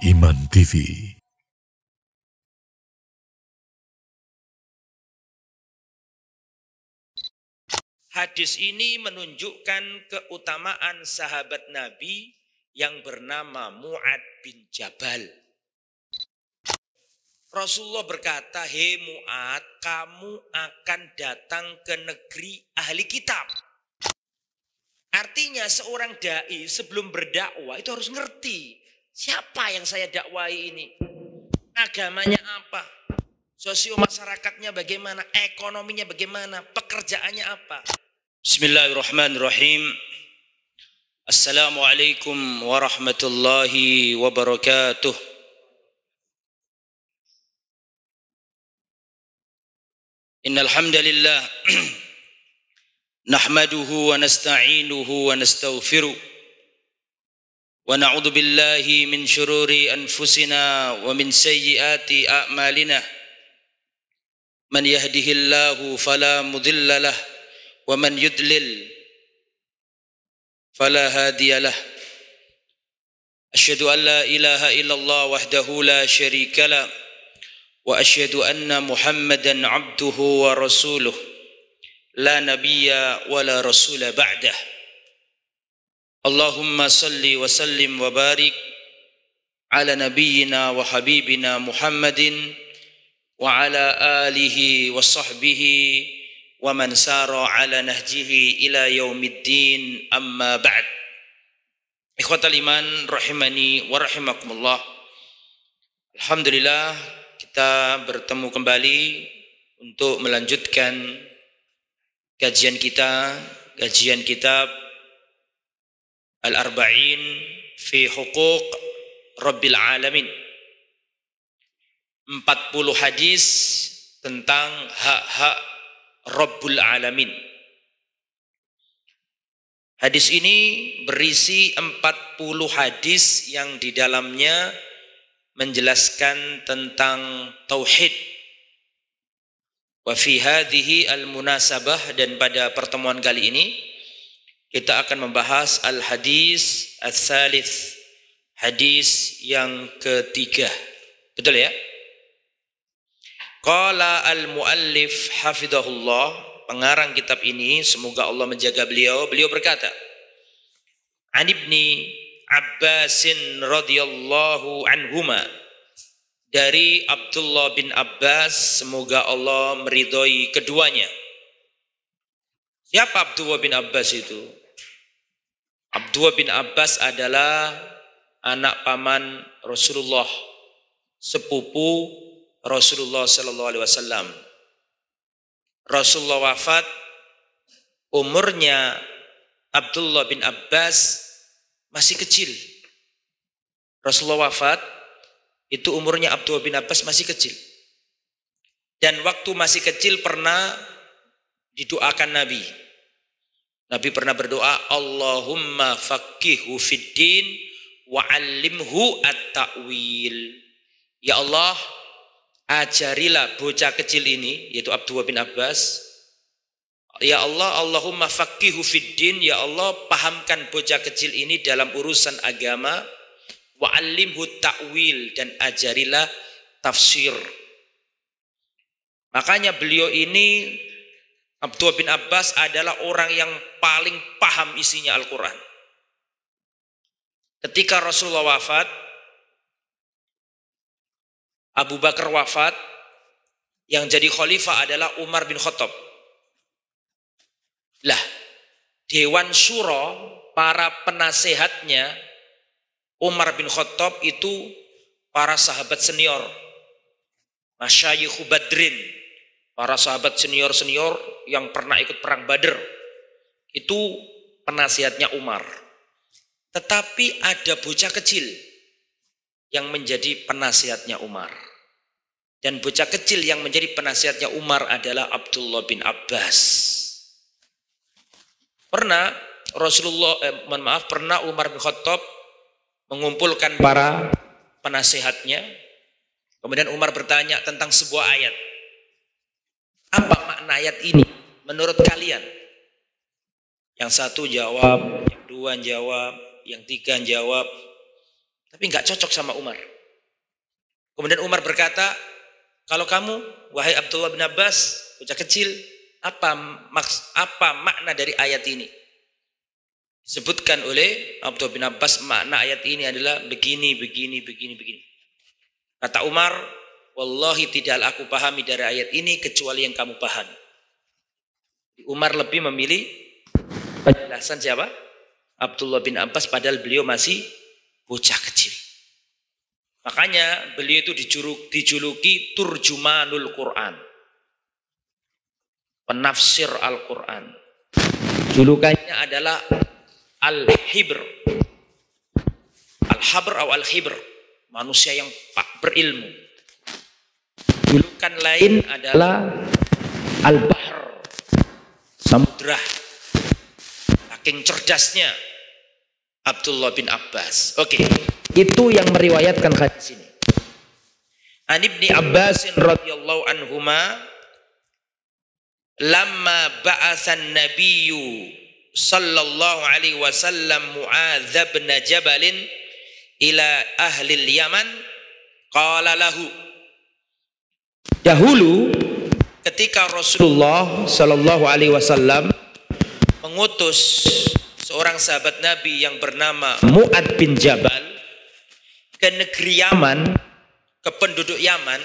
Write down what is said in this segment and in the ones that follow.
Iman TV. Hadis ini menunjukkan keutamaan sahabat Nabi yang bernama Mu'ad bin Jabal. Rasulullah berkata, "Hei Mu'ad, kamu akan datang ke negeri ahli kitab." Artinya seorang dai sebelum berdakwah itu harus ngerti siapa yang saya dakwai ini, agamanya apa, sosio masyarakatnya bagaimana, ekonominya bagaimana, pekerjaannya apa. Bismillahirrahmanirrahim. Assalamualaikum warahmatullahi wabarakatuh. Innal hamdalillah nahmaduhu wa nasta'inuhu wa nastaghfiruh wa na'udzu billahi min syururi anfusina wa min sayyiati a'malina. Man yahdihillahu fala mudilla lahu wa man yudlil fala hadiya lahu. Asyhadu an la ilaha illallah wahdahu la syarika lahu wa asyhadu anna Muhammadan abduhu wa rasuluh la nabiyya wa la rasula ba'dah. Allahumma salli wa sallim wa barik ala nabiyyina wa habibina Muhammadin wa ala alihi wa sahbihi wa man sara ala nahjihi ila yaumiddin, amma ba'd. Ikhwatal iman rahimani wa rahimakumullah. Alhamdulillah kita bertemu kembali untuk melanjutkan kajian kitab Al-Arba'in fi Huquq Rabbil Alamin. 40 hadis tentang hak-hak Rabbul Alamin. Hadis ini berisi 40 hadis yang di dalamnya menjelaskan tentang tauhid. Wa fi hadhihi al-munasabah, dan pada pertemuan kali ini kita akan membahas al-hadis ats-tsalits, hadis yang ketiga. Betul ya? Qala al-muallif hafidhahullah, pengarang kitab ini semoga Allah menjaga beliau berkata, An Ibni Abbasin radhiyallahu anhuma, dari Abdullah bin Abbas semoga Allah meridhoi keduanya. Siapa Abdullah bin Abbas itu? Abdullah bin Abbas adalah anak paman Rasulullah, sepupu Rasulullah sallallahu alaihi wasallam. Rasulullah wafat, umurnya Abdullah bin Abbas masih kecil. Rasulullah wafat, itu umurnya Abdullah bin Abbas masih kecil. Dan waktu masih kecil pernah didoakan Nabi. Nabi pernah berdoa, Allahumma faqihhu fiddin wa 'allimhu at-ta'wil. Ya Allah, ajarilah bocah kecil ini, yaitu Abdullah bin Abbas. Ya Allah, Allahumma faqihhu fiddin, ya Allah pahamkan bocah kecil ini dalam urusan agama. Wa 'allimhu ta'wil, dan ajarilah tafsir. Makanya beliau ini, Abdullah bin Abbas, adalah orang yang paling paham isinya Al-Quran. Ketika Rasulullah wafat, Abu Bakar wafat, yang jadi khalifah adalah Umar bin Khattab. Lah, Dewan Syura, para penasehatnya Umar bin Khattab itu para sahabat senior, masyayikhu Badrin, para sahabat senior-senior yang pernah ikut perang Badr. Itu penasihatnya Umar. Tetapi ada bocah kecil yang menjadi penasihatnya Umar. Dan bocah kecil yang menjadi penasihatnya Umar adalah Abdullah bin Abbas. Pernah pernah Umar bin Khattab mengumpulkan para penasihatnya. Kemudian Umar bertanya tentang sebuah ayat. Apa makna ayat ini menurut kalian? Yang satu jawab, yang dua jawab, yang tiga jawab. Tapi nggak cocok sama Umar. Kemudian Umar berkata, kalau kamu, wahai Abdullah bin Abbas, bocah kecil, apa makna dari ayat ini? Disebutkan oleh Abdullah bin Abbas, makna ayat ini adalah begini. Kata Umar, wallahi tidaklah aku pahami dari ayat ini kecuali yang kamu pahami. Umar lebih memilih penjelasan siapa? Abdullah bin Abbas, padahal beliau masih bocah kecil. Makanya beliau itu dijuluki Turjumanul Quran, penafsir Al-Quran. Julukannya adalah Al-Hibr, Al-Habr atau Al-Hibr, manusia yang berilmu. Julukan lain adalah Al-Bahr, samudra. Saking cerdasnya Abdullah bin Abbas. Oke, itu yang meriwayatkan hadis ini. An Ibni Abbas radhiyallahu anhuma, lamma ba'atsan nabiyyu sallallahu alaihi wasallam Mu'adz bin Jabal ila ahli Yaman, qala lahu. Dahulu ketika Rasulullah sallallahu alaihi wasallam mengutus seorang sahabat Nabi yang bernama Mu'adz bin Jabal ke negeri Yaman, ke penduduk Yaman,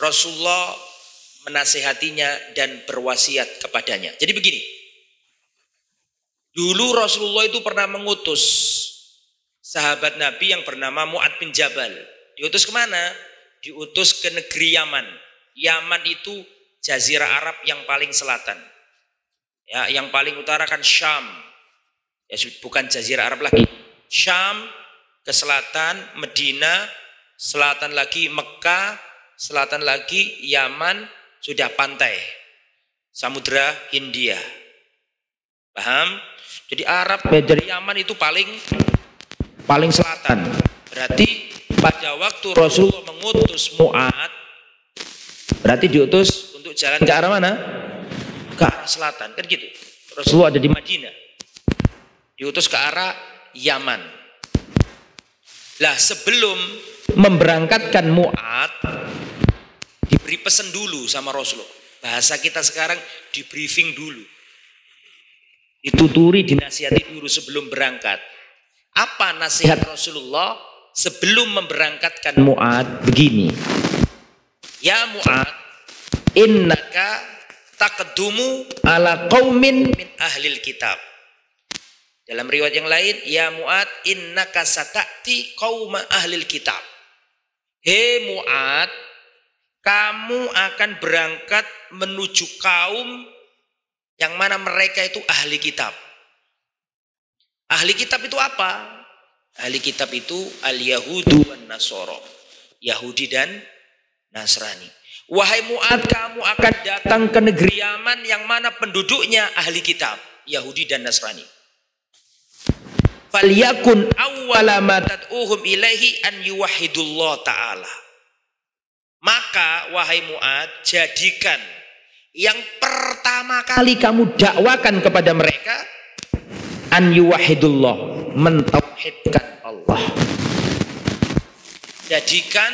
Rasulullah menasihatinya dan berwasiat kepadanya. Jadi begini, dulu Rasulullah itu pernah mengutus sahabat Nabi yang bernama Mu'adz bin Jabal. Diutus kemana? Diutus ke negeri Yaman. Yaman itu jazirah Arab yang paling selatan. Ya, yang paling utara kan Syam. Ya, bukan jazirah Arab lagi. Syam ke selatan, Medina, selatan lagi Mekah, selatan lagi Yaman, sudah pantai. Samudra Hindia. Paham? Jadi Arab dari Yaman itu paling selatan. Berarti pada waktu Rasulullah mengutus Mu'adz, berarti diutus untuk jalan ke arah mana? Ke arah selatan, kan gitu. Rasulullah ada di Madinah, diutus ke arah Yaman. Lah sebelum memberangkatkan Mu'adz, diberi pesan dulu sama Rasulullah. Bahasa kita sekarang di briefing dulu, dituturi, dinasihati dulu sebelum berangkat. Apa nasihat Rasulullah sebelum memberangkatkan Mu'adz? Begini, ya Mu'adz, innaka taqdumu ala qaumin min ahlil kitab. Dalam riwayat yang lain, ya Mu'adz, innaka sata'ti qauma ahlil kitab. Hei Mu'adz, kamu akan berangkat menuju kaum yang mana mereka itu ahli kitab. Ahli kitab itu apa? Ahli kitab itu al-Yahudu wan Nasara, Yahudi dan Nasrani. Wahai Mu'adz, kamu akan datang ke negeri Yaman yang mana penduduknya ahli kitab, Yahudi dan Nasrani. Falyakun awwala ma tad'uhum ilaihi an yuwahhidullah ta'ala. Maka wahai Mu'adz, jadikan yang pertama kali kamu dakwakan kepada mereka an yuwahhidullah, mentauhidkan Allah. Jadikan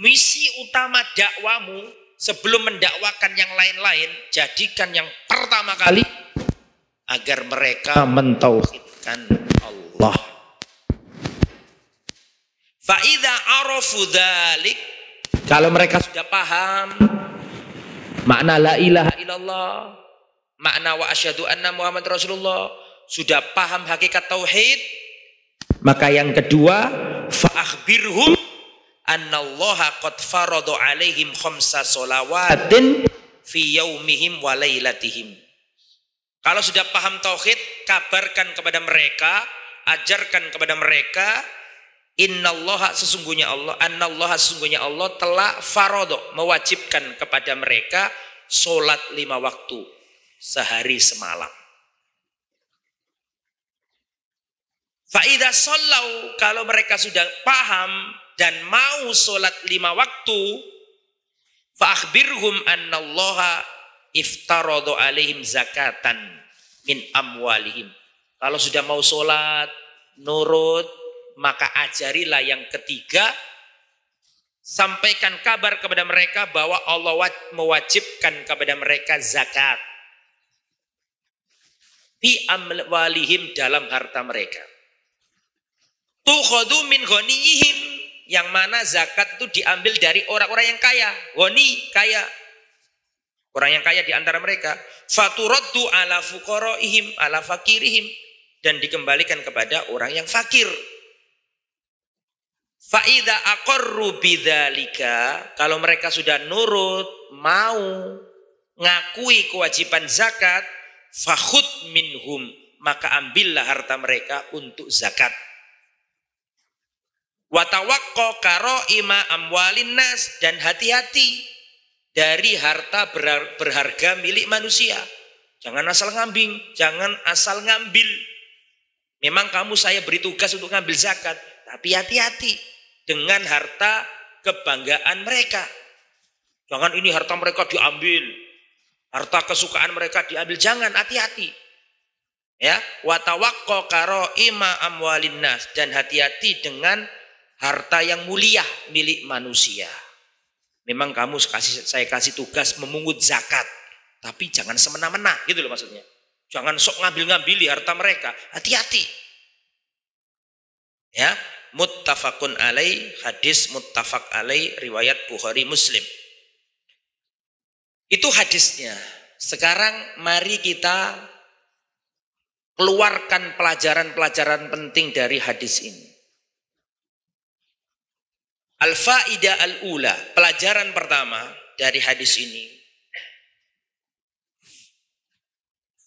misi utama dakwamu sebelum mendakwakan yang lain-lain, jadikan yang pertama kali agar mereka mentauhidkan Allah. Fa idza arafu dzalik, kalau mereka sudah paham makna la ilaha illallah, makna wa asyhadu anna Muhammad Rasulullah, sudah paham hakikat tauhid, maka yang kedua, fa akhbirhum annallaha qad farada alaihim khamsa sholawatin fi yaumihim wa lailatihim. Kalau sudah paham tauhid, kabarkan kepada mereka, ajarkan kepada mereka, innallaha, sesungguhnya Allah, annallaha, sesungguhnya Allah telah farada, mewajibkan kepada mereka salat 5 waktu sehari semalam. Fa idza shallau, kalau mereka sudah paham dan mau sholat 5 waktu, fa akhbirhum annallaha iftarada alaihim zakatan min amwalihim. Kalau sudah mau sholat nurut, maka ajarilah yang ketiga, sampaikan kabar kepada mereka bahwa Allah mewajibkan kepada mereka zakat fi amwalihim, dalam harta mereka. Tukhadu min ghaniyihim, yang mana zakat itu diambil dari orang-orang yang kaya. Ghani, kaya. Orang yang kaya di antara mereka. Faturaddu ala fuqaraihim, ala fakirihim, dan dikembalikan kepada orang yang fakir. Fa idza aqarru bidzalika, kalau mereka sudah nurut, mau ngakui kewajiban zakat, fakhud minhum, maka ambillah harta mereka untuk zakat. Wa tawaqqa karaima amwalin nas, dan hati-hati dari harta berharga milik manusia. Jangan asal ngambing, jangan asal ngambil. Memang kamu saya beri tugas untuk ngambil zakat, tapi hati-hati dengan harta kebanggaan mereka. Jangan ini harta mereka diambil, harta kesukaan mereka diambil, jangan, hati-hati. Ya, wa tawaqqa karaima amwalin nas, dan hati-hati dengan harta yang mulia milik manusia. Memang kamu saya kasih tugas memungut zakat, tapi jangan semena-mena, gitu loh maksudnya. Jangan sok ngambil-ngambil harta mereka, hati-hati. Ya, muttafaqun alaih, hadis muttafaq alaih, riwayat Bukhari Muslim. Itu hadisnya. Sekarang mari kita keluarkan pelajaran-pelajaran penting dari hadis ini. Al-faidah al-ula, pelajaran pertama dari hadis ini.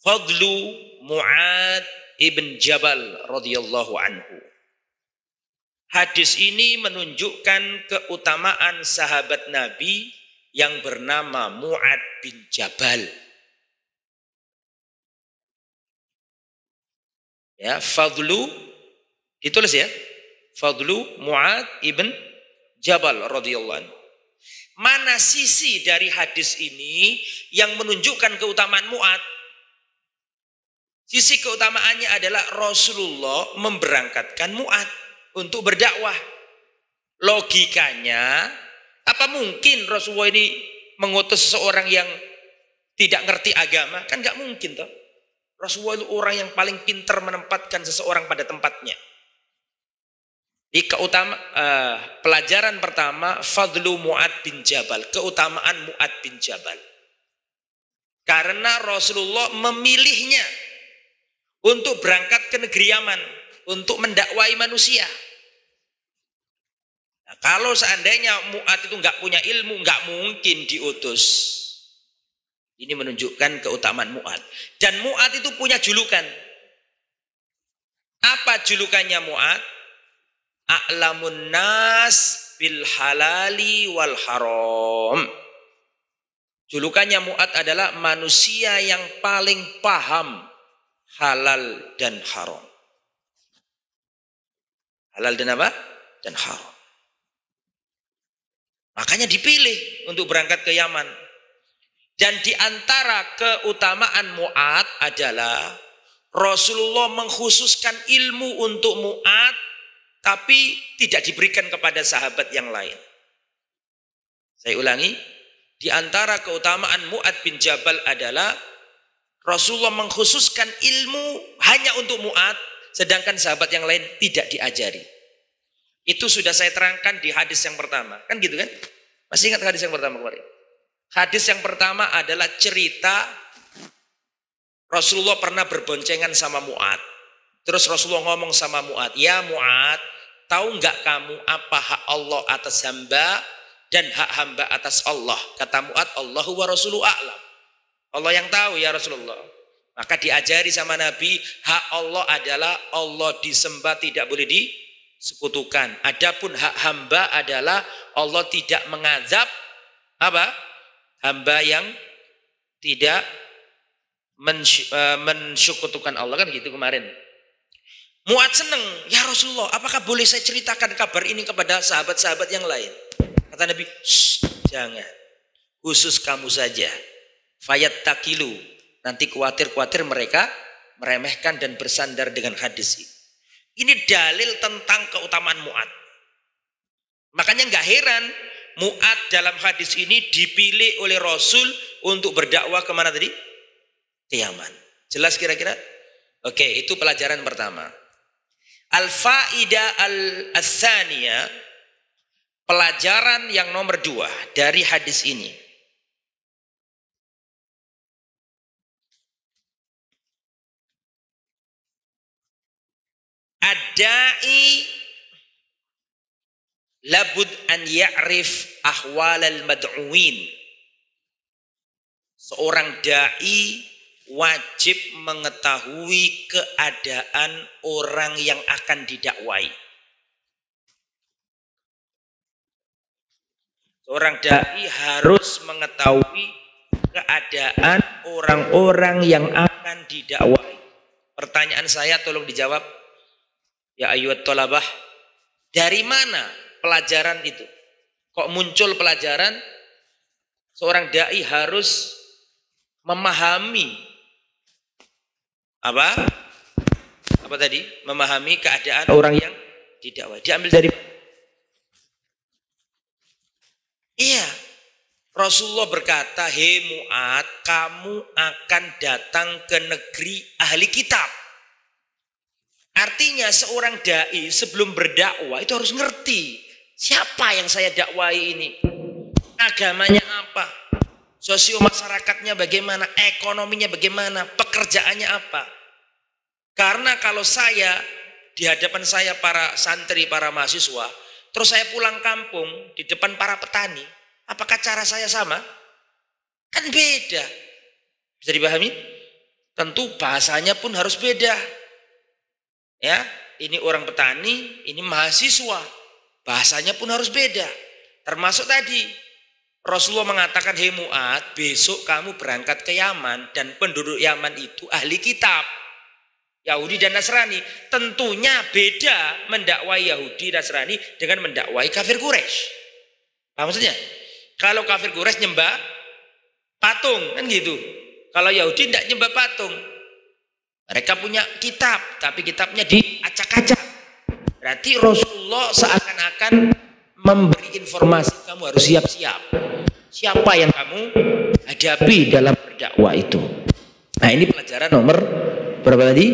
Fadlu Mu'ad ibn Jabal radhiyallahu anhu. Hadis ini menunjukkan keutamaan sahabat Nabi yang bernama Mu'ad bin Jabal. Ya, fadlu ditulis ya. Fadlu Mu'ad ibn Jabal radhiyallahu anhu. Mana sisi dari hadis ini yang menunjukkan keutamaan Mu'ad? Sisi keutamaannya adalah Rasulullah memberangkatkan Mu'ad untuk berdakwah. Logikanya, apa mungkin Rasulullah ini mengutus seseorang yang tidak ngerti agama? Kan nggak mungkin toh. Rasulullah itu orang yang paling pintar menempatkan seseorang pada tempatnya. Di pelajaran pertama, fadlu Mu'ad bin Jabal, keutamaan Mu'ad bin Jabal. Karena Rasulullah memilihnya untuk berangkat ke negeri Yaman, untuk mendakwai manusia. Nah, kalau seandainya Mu'ad itu nggak punya ilmu, nggak mungkin diutus. Ini menunjukkan keutamaan Mu'ad. Dan Mu'ad itu punya julukan. Apa julukannya Mu'ad? A'lamun nas bil halali wal haram. Julukannya Mu'ad adalah manusia yang paling paham halal dan haram. Halal dan apa? Dan haram. Makanya dipilih untuk berangkat ke Yaman. Dan di antara keutamaan Mu'ad adalah Rasulullah mengkhususkan ilmu untuk Mu'ad, tapi tidak diberikan kepada sahabat yang lain. Saya ulangi, di antara keutamaan Mu'ad bin Jabal adalah Rasulullah mengkhususkan ilmu hanya untuk Mu'ad, sedangkan sahabat yang lain tidak diajari. Itu sudah saya terangkan di hadis yang pertama. Kan gitu kan? Masih ingat hadis yang pertama kemarin? Hadis yang pertama adalah cerita Rasulullah pernah berboncengan sama Mu'ad. Terus Rasulullah ngomong sama Mu'ad, ya Mu'ad, tahu nggak kamu apa hak Allah atas hamba dan hak hamba atas Allah? Kata Mu'ad, Allahu wa rasuluhu a'lam. Allah yang tahu ya Rasulullah. Maka diajari sama Nabi, hak Allah adalah Allah disembah, tidak boleh disekutukan. Adapun hak hamba adalah Allah tidak mengazab apa? Hamba yang tidak mensyukutukan Allah, kan gitu kemarin. Mu'ad seneng, ya Rasulullah, apakah boleh saya ceritakan kabar ini kepada sahabat-sahabat yang lain? Kata Nabi, jangan, khusus kamu saja. Fayat takilu, nanti khawatir mereka meremehkan dan bersandar dengan hadis ini. Ini dalil tentang keutamaan Mu'ad. Makanya nggak heran Mu'ad dalam hadis ini dipilih oleh Rasul untuk berdakwah kemana tadi? Ke Yaman. Jelas kira-kira? Oke, itu pelajaran pertama. Al-Faidah al-Tsaniyah, pelajaran yang nomor 2 dari hadis ini. Ad-da'i labud an ya'rif ahwal al-mad'uin. Seorang dai wajib mengetahui keadaan orang yang akan didakwai. Seorang dai harus mengetahui keadaan orang-orang yang akan didakwai. Pertanyaan saya tolong dijawab. Ya ayyuhat thalabah, dari mana pelajaran itu? Kok muncul pelajaran seorang dai harus memahami apa tadi? Memahami keadaan orang yang didakwai. Diambil dari iya. Rasulullah berkata, "Hei Mu'ad, kamu akan datang ke negeri ahli kitab." Artinya seorang dai sebelum berdakwah itu harus ngerti siapa yang saya dakwai ini, agamanya apa, sosio masyarakatnya bagaimana, ekonominya bagaimana, pekerjaannya apa. Karena kalau saya di hadapan saya para santri, para mahasiswa, terus saya pulang kampung di depan para petani, apakah cara saya sama? Kan beda. Bisa dipahami? Tentu bahasanya pun harus beda. Ya, ini orang petani, ini mahasiswa. Bahasanya pun harus beda. Termasuk tadi Rasulullah mengatakan, "Hei Mu'ad, besok kamu berangkat ke Yaman dan penduduk Yaman itu ahli kitab, Yahudi dan Nasrani." Tentunya beda mendakwai Yahudi Nasrani dengan mendakwai kafir Quraisy. Paham maksudnya? Kalau kafir Quraisy nyembah patung, kan gitu. Kalau Yahudi tidak nyembah patung. Mereka punya kitab, tapi kitabnya diacak-acak. Berarti Rasulullah seakan-akan memberi informasi, kamu harus siap-siap. Siapa yang kamu hadapi dalam berdakwah itu. Nah, ini pelajaran nomor berapa tadi?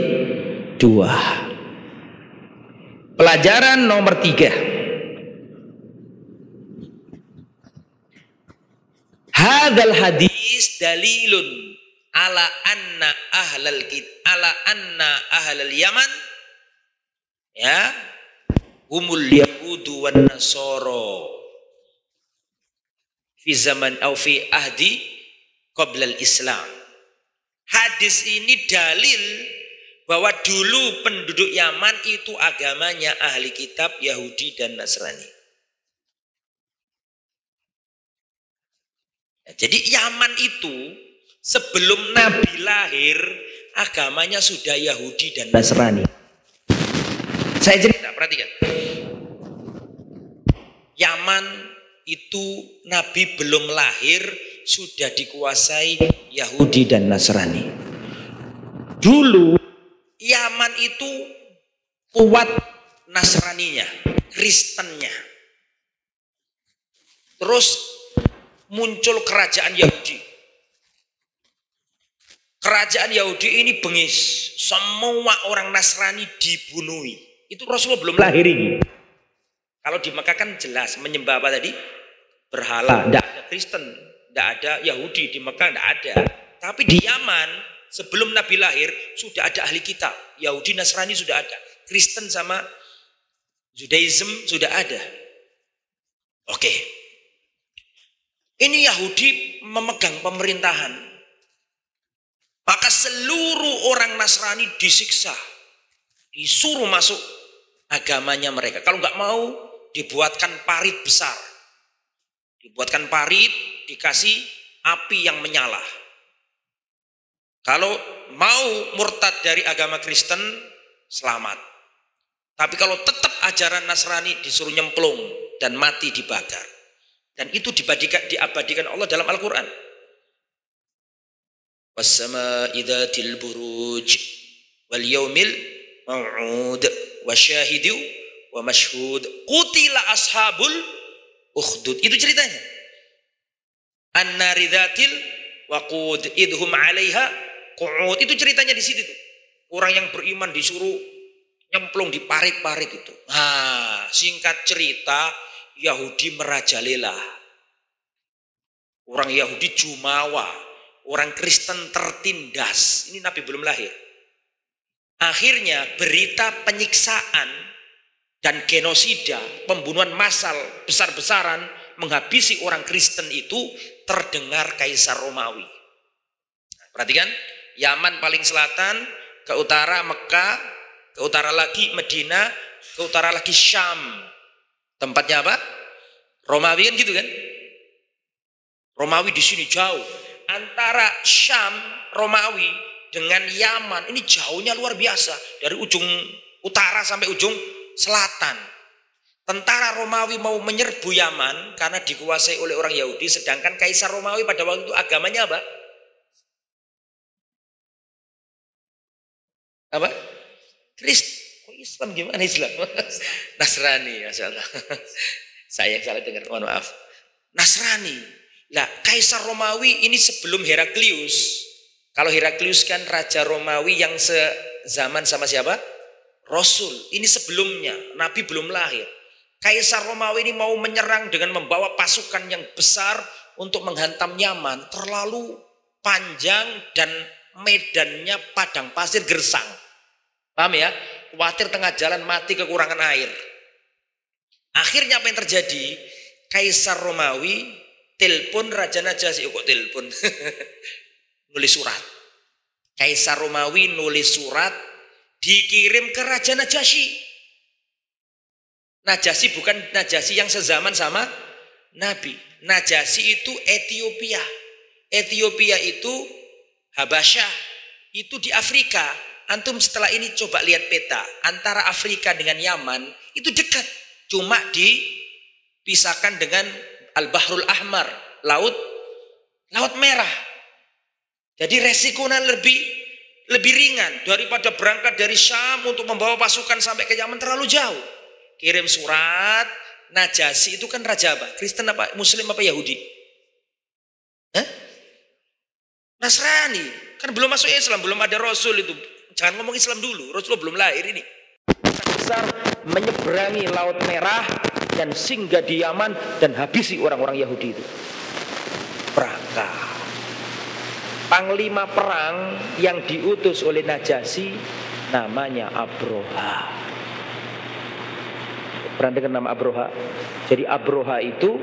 2. Pelajaran nomor 3. Hadzal hadis dalilun ala anna ahlal Yaman ya humul yahudu wan nasara fi zaman au fi ahdi qabla al-Islam. Hadis ini dalil bahwa dulu penduduk Yaman itu agamanya ahli kitab Yahudi dan Nasrani. Jadi Yaman itu sebelum Nabi lahir agamanya sudah Yahudi dan Nasrani. Saya cerita, perhatikan. Yaman itu Nabi belum lahir sudah dikuasai Yahudi dan Nasrani. Dulu Yaman itu kuat Nasraninya, Kristennya. Terus muncul kerajaan Yahudi. Kerajaan Yahudi ini bengis, semua orang Nasrani dibunuhi. Itu Rasulullah belum lahir ini. Kalau di Mekah kan jelas menyembah apa tadi? Berhala. Tidak ada Kristen, tidak ada Yahudi di Mekah, tidak ada. Tapi di Yaman sebelum Nabi lahir sudah ada ahli kitab. Yahudi Nasrani sudah ada. Kristen sama Judaism sudah ada. Oke. Ini Yahudi memegang pemerintahan. Maka seluruh orang Nasrani disiksa. Disuruh masuk agamanya mereka. Kalau nggak mau, dibuatkan parit besar. Dibuatkan parit, dikasih api yang menyala. Kalau mau murtad dari agama Kristen, selamat. Tapi kalau tetap ajaran Nasrani, disuruh nyemplung dan mati dibakar. Dan itu diabadikan Allah dalam Al-Quran. Was-sama'i dzatil buruj wal yaumil maw'ud wasyahidi wa mashhud qutila ashabul ukhdud. Itu ceritanya. An-nari dzatil waqud idhum 'alaiha qu'ud. Itu ceritanya di situ tuh. Orang yang beriman disuruh nyemplung di parit-parit itu. Nah, singkat cerita, Yahudi merajalela. Orang Yahudi jumawa, orang Kristen tertindas. Ini Nabi belum lahir. Akhirnya berita penyiksaan dan genosida, pembunuhan massal besar-besaran menghabisi orang Kristen itu terdengar Kaisar Romawi. Perhatikan, Yaman paling selatan, ke utara Mekah, ke utara lagi Medina, ke utara lagi Syam. Tempatnya apa? Romawi kan gitu kan? Romawi di sini jauh. Antara Syam, Romawi dengan Yaman ini jauhnya luar biasa. Dari ujung utara sampai ujung selatan. Tentara Romawi mau menyerbu Yaman karena dikuasai oleh orang Yahudi. Sedangkan Kaisar Romawi pada waktu itu agamanya apa? Apa? Oh, Islam gimana Islam? Nasrani, masalah. Saya yang salah dengar, mohon maaf. Nasrani. Lah, Kaisar Romawi ini sebelum Heraklius. Kalau Heraklius kan raja Romawi yang sezaman sama siapa? Rasul. Ini sebelumnya, Nabi belum lahir. Kaisar Romawi ini mau menyerang dengan membawa pasukan yang besar untuk menghantam Yaman. Terlalu panjang dan medannya padang pasir gersang. Paham ya? Khawatir tengah jalan mati kekurangan air. Akhirnya apa yang terjadi? Kaisar Romawi telepon Raja Najasyi. Kok telepon? Nulis surat. Kaisar Romawi nulis surat dikirim ke Raja Najasyi. Najasyi bukan Najasyi yang sezaman sama Nabi. Najasyi itu Ethiopia. Ethiopia itu Habasyah. Itu di Afrika. Antum setelah ini coba lihat peta. Antara Afrika dengan Yaman itu dekat. Cuma dipisahkan dengan Al-Bahrul Ahmar. Laut Merah. Jadi resikonya lebih ringan. Daripada berangkat dari Syam untuk membawa pasukan sampai ke Yaman terlalu jauh. Kirim surat. Najasyi itu kan raja apa? Kristen apa? Muslim apa Yahudi? Hah? Nasrani. Kan belum masuk Islam. Belum ada Rasul itu. Jangan ngomong Islam dulu, Rasulullah belum lahir ini. Besar menyeberangi Laut Merah dan singgah di Yaman dan habisi orang-orang Yahudi itu. Berangkat. Panglima perang yang diutus oleh Najasyi namanya Abroha. Pernah dengar nama Abroha? Jadi Abroha itu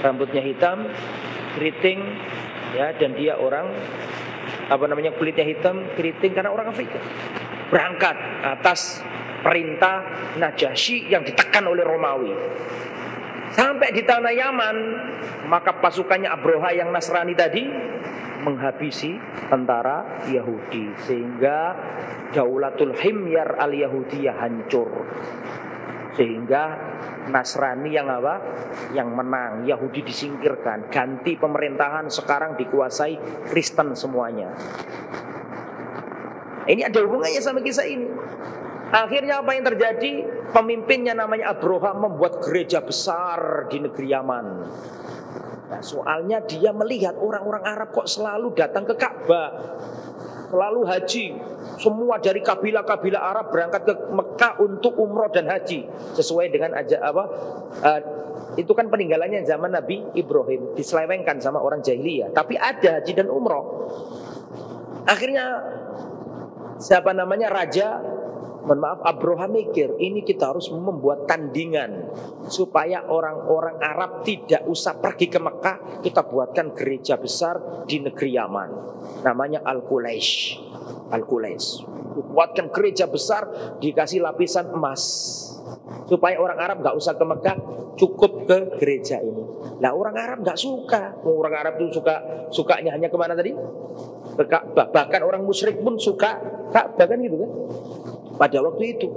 rambutnya hitam, keriting, ya, dan dia orang kulitnya hitam, keriting karena orang Afrika. Berangkat atas perintah Najasyi yang ditekan oleh Romawi. Sampai di tanah Yaman, maka pasukannya Abroha yang Nasrani tadi menghabisi tentara Yahudi sehingga Daulatul Himyar al-Yahudiyah hancur. Sehingga Nasrani yang apa? Yang menang, Yahudi disingkirkan, ganti pemerintahan, sekarang dikuasai Kristen semuanya. Ini ada hubungannya sama kisah ini. Akhirnya apa yang terjadi? Pemimpinnya namanya Abroha membuat gereja besar di negeri Yaman. Nah, soalnya dia melihat orang-orang Arab kok selalu datang ke Ka'bah, selalu haji. Semua dari kabilah-kabilah Arab berangkat ke Mekah untuk umroh dan haji sesuai dengan itu kan peninggalannya zaman Nabi Ibrahim, diselewengkan sama orang jahiliyah. Tapi ada haji dan umroh. Akhirnya Abroha mikir, ini kita harus membuat tandingan supaya orang-orang Arab tidak usah pergi ke Mekah. Kita buatkan gereja besar di negeri Yaman, namanya Al-Qulaisy. Buatkan gereja besar, dikasih lapisan emas supaya orang Arab gak usah ke Mekah, cukup ke gereja ini. Nah, orang Arab gak suka. Orang Arab itu sukanya hanya kemana tadi? Ke Ka'bah. Bahkan orang musyrik pun suka Ka'bah, kan gitu kan. Pada waktu itu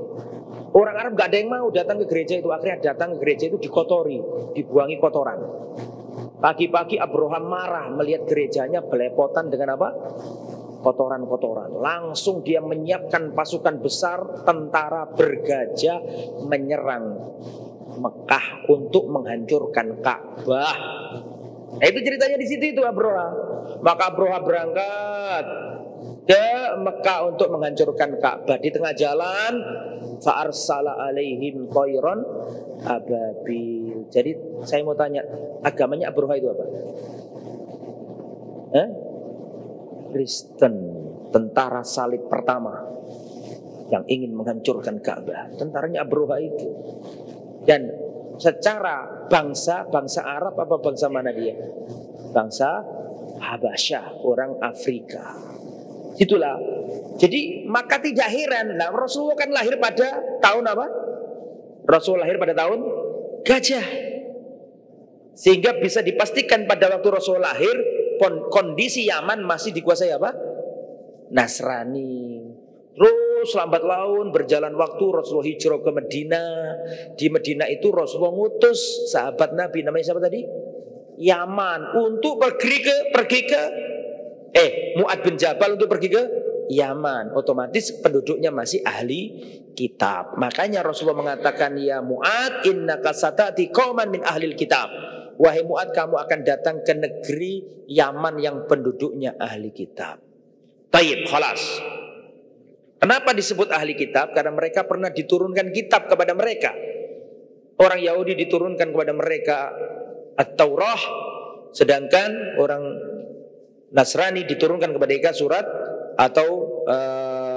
orang Arab gak ada yang mau datang ke gereja itu. Akhirnya datang ke gereja itu dikotori, dibuangi kotoran. Pagi-pagi Abraham marah melihat gerejanya belepotan dengan apa? Kotoran-kotoran. Langsung dia menyiapkan pasukan besar, tentara bergajah menyerang Mekah untuk menghancurkan Ka'bah. Nah itu ceritanya di situ itu Abroha. Maka Abroha berangkat ke Mekah untuk menghancurkan Ka'bah. Di tengah jalan fa'arsala alaihim thayran ababil. Jadi saya mau tanya, agamanya Abroha itu apa? Kristen, tentara salib pertama yang ingin menghancurkan Ka'bah. Tentaranya Abroha itu. Dan secara bangsa Arab apa bangsa mana dia? Bangsa Habasyah, orang Afrika. Itulah. Jadi maka tidak heran. Nah, Rasulullah kan lahir pada tahun apa? Rasul lahir pada tahun gajah. Sehingga bisa dipastikan pada waktu Rasul lahir kondisi Yaman masih dikuasai apa? Nasrani. Terus lambat laun berjalan waktu Rasulullah hijrah ke Medina. Di Medina itu Rasulullah ngutus sahabat Nabi namanya siapa tadi? Yaman untuk pergi ke Mu'ad bin Jabal untuk pergi ke Yaman. Otomatis penduduknya masih ahli kitab. Makanya Rasulullah mengatakan, ya Mu'ad innaka satati qauman min ahlil kitab. Wahai Mu'ad, kamu akan datang ke negeri Yaman yang penduduknya ahli kitab. Taib, khalas. Kenapa disebut ahli kitab? Karena mereka pernah diturunkan kitab kepada mereka. Orang Yahudi diturunkan kepada mereka At-Taurah, sedangkan orang Nasrani diturunkan kepada mereka surat atau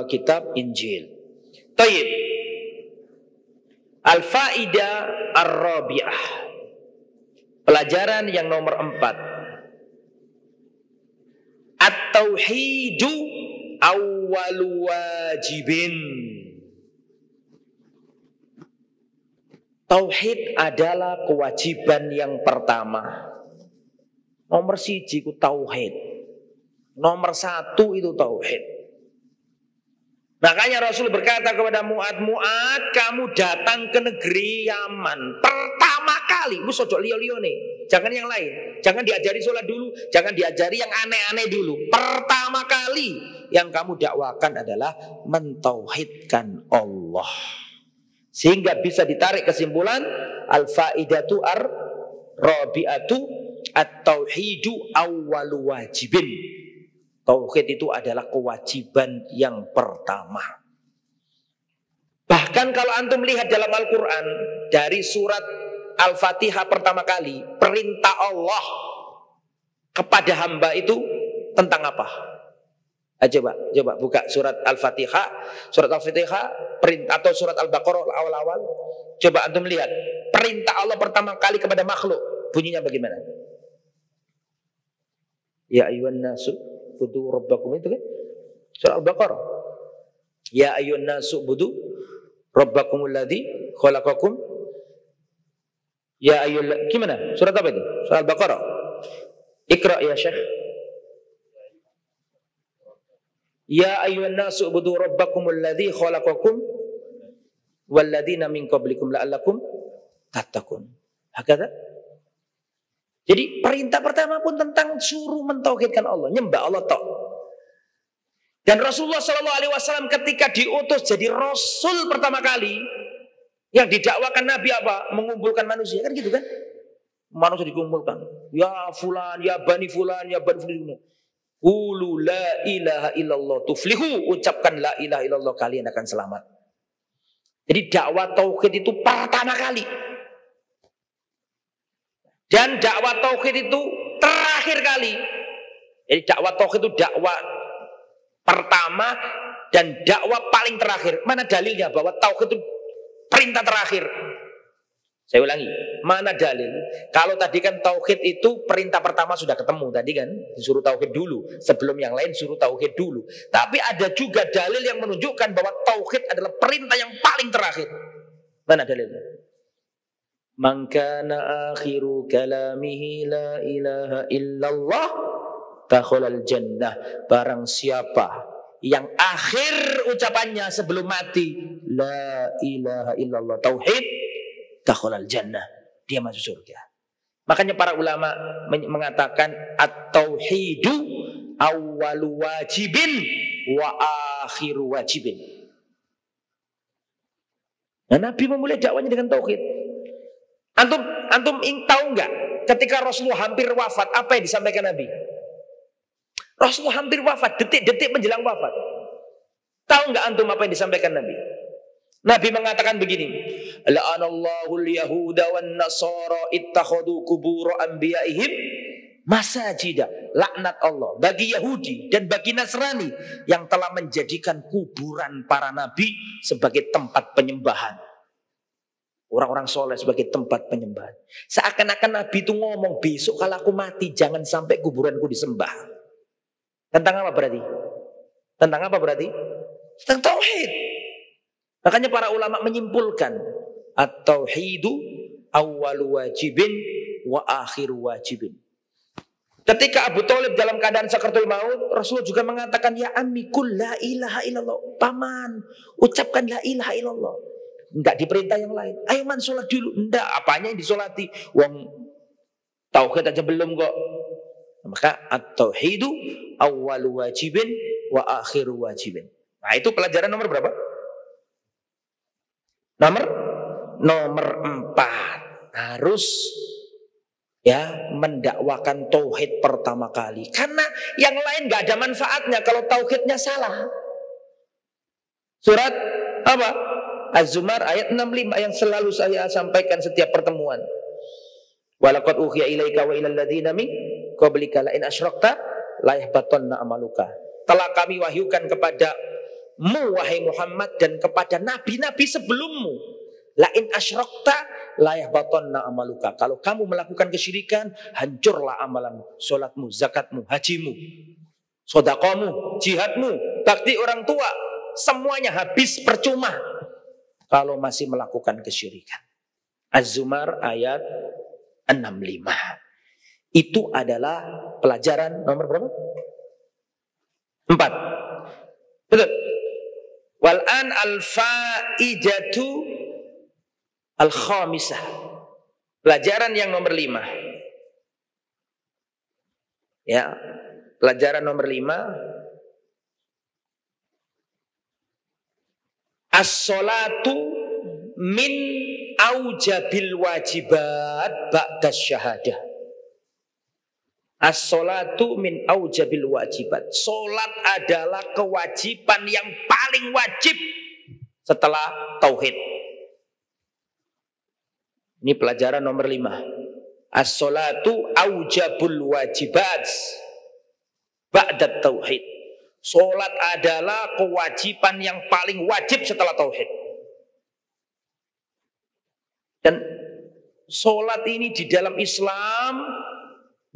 kitab Injil. Taib. Al-Faidah Ar-Rabi'ah. Pelajaran yang nomor 4. At-Tauhidu awwalu wajibin. Tauhid adalah kewajiban yang pertama. Nomor 1 itu tauhid. Nomor 1 itu tauhid. Makanya Rasul berkata kepada Mu'ad, Mu'ad, kamu datang ke negeri Yaman pertama kali. Ojo liyo-liyo nih. Jangan yang lain. Jangan diajari sholat dulu. Jangan diajari yang aneh-aneh dulu. Pertama kali yang kamu dakwakan adalah mentauhidkan Allah. Sehingga bisa ditarik kesimpulan al-faidatu ar-rabi'atu at-tauhidu awwalu wajibin. Tauhid itu adalah kewajiban yang pertama. Bahkan kalau antum lihat dalam Al-Quran, dari surat Al-Fatihah pertama kali, perintah Allah kepada hamba itu tentang apa? Coba buka surat Al-Fatihah, perintah, atau surat Al-Baqarah awal-awal. Coba antum lihat, perintah Allah pertama kali kepada makhluk, bunyinya bagaimana? Ya ayyuhan nasu budu rabbakum, itu kan surah Al-Baqarah. Ya ayyuhan nasu budu rabbakumul ladzi khalaqakum. Ya ayyuhal, gimana? Surat apa itu? Surah Al-Baqarah. Iqra ya Syekh. Ya ayyuhan nasu budu rabbakumul ladzi khalaqakum wal ladzina min qablikum la'allakum tattaqun. Hakata. Jadi perintah pertama pun tentang suruh mentauhidkan Allah, nyembah Allah tok. Dan Rasulullah SAW ketika diutus jadi Rasul pertama kali, yang didakwakan Nabi apa? Mengumpulkan manusia, kan gitu kan? Manusia dikumpulkan. Ya fulan, ya bani fulan, ya bani fulan. Qulu la ilaha illallah tuflihu. Ucapkan la ilaha illallah, kalian akan selamat. Jadi dakwah tauhid itu pertama kali. Dan dakwah tauhid itu terakhir kali. Jadi dakwah tauhid itu dakwah pertama dan dakwah paling terakhir. Mana dalilnya bahwa tauhid itu perintah terakhir? Saya ulangi, mana dalil? Kalau tadi kan tauhid itu perintah pertama sudah ketemu tadi kan, disuruh tauhid dulu, sebelum yang lain suruh tauhid dulu. Tapi ada juga dalil yang menunjukkan bahwa tauhid adalah perintah yang paling terakhir. Mana dalilnya? Man kana akhiru kalamihi la ilaha illallah dakhalal jannah. Barang siapa yang akhir ucapannya sebelum mati la ilaha illallah tauhid, dakhalal jannah, dia masuk surga. Makanya para ulama mengatakan at-tauhidu awwalu wajibin wa akhiru wajibin. Nah, Nabi memulai dakwanya dengan tauhid. Antum tahu nggak ketika Rasulullah hampir wafat apa yang disampaikan Nabi? Rasulullah hampir wafat, detik-detik menjelang wafat. Tahu nggak antum apa yang disampaikan Nabi? Nabi mengatakan begini, la'anallahu al-yahuda wan nasara ittakhadhu qubur anbiya'ihim masajida. Laknat Allah bagi Yahudi dan bagi Nasrani yang telah menjadikan kuburan para nabi sebagai tempat penyembahan. Orang-orang soleh sebagai tempat penyembahan. Seakan-akan Nabi itu ngomong, besok kalau aku mati jangan sampai kuburanku disembah. Tentang apa berarti? Tentang apa berarti? Tentang tauhid. Makanya para ulama menyimpulkan, at-tauhidu awwalu wajibin wa akhiru wajibin. Ketika Abu Thalib dalam keadaan sakaratul maut, Rasulullah juga mengatakan, ya ammi qul la ilaha illallah. Paman, ucapkan la ilaha illallah. Enggak diperintah yang lain. Ayo man sholat dulu. Enggak, apanya yang disolati? Wong tauhid aja belum kok. Maka at-tauhidu awwalu wajibin wa akhiru wajibin. Nah, itu pelajaran nomor berapa? Nomor 4. Harus mendakwakan tauhid pertama kali. Karena yang lain enggak ada manfaatnya kalau tauhidnya salah. Surat apa? Az-Zumar ayat 65 yang selalu saya sampaikan setiap pertemuan. Walaqad uhiya ilaika wa ilal ladzina min qablika la in asyrakta la yahbatanna amaluka. Telah kami wahyukan kepadamu wahai Muhammad dan kepada nabi-nabi sebelummu. La in asyrakta la yahbatanna amaluka. Kalau kamu melakukan kesyirikan, hancurlah amalanmu, salatmu, zakatmu, hajimu, sedekahmu, jihadmu, bakti orang tua, semuanya habis percuma kalau masih melakukan kesyirikan. Az-Zumar ayat 65. Itu adalah pelajaran nomor berapa? 4. Betul. Wal'an al-fa'idatu al-khamisah. Pelajaran yang nomor 5. Ya, pelajaran nomor 5. As-sholatu min aujabil wajibat ba'da syahadah. As-sholatu min aujabil wajibat. Sholat adalah kewajiban yang paling wajib setelah tauhid. Ini pelajaran nomor 5. As-sholatu aujabul wajibat ba'da tauhid. Sholat adalah kewajiban yang paling wajib setelah tauhid. Dan sholat ini di dalam Islam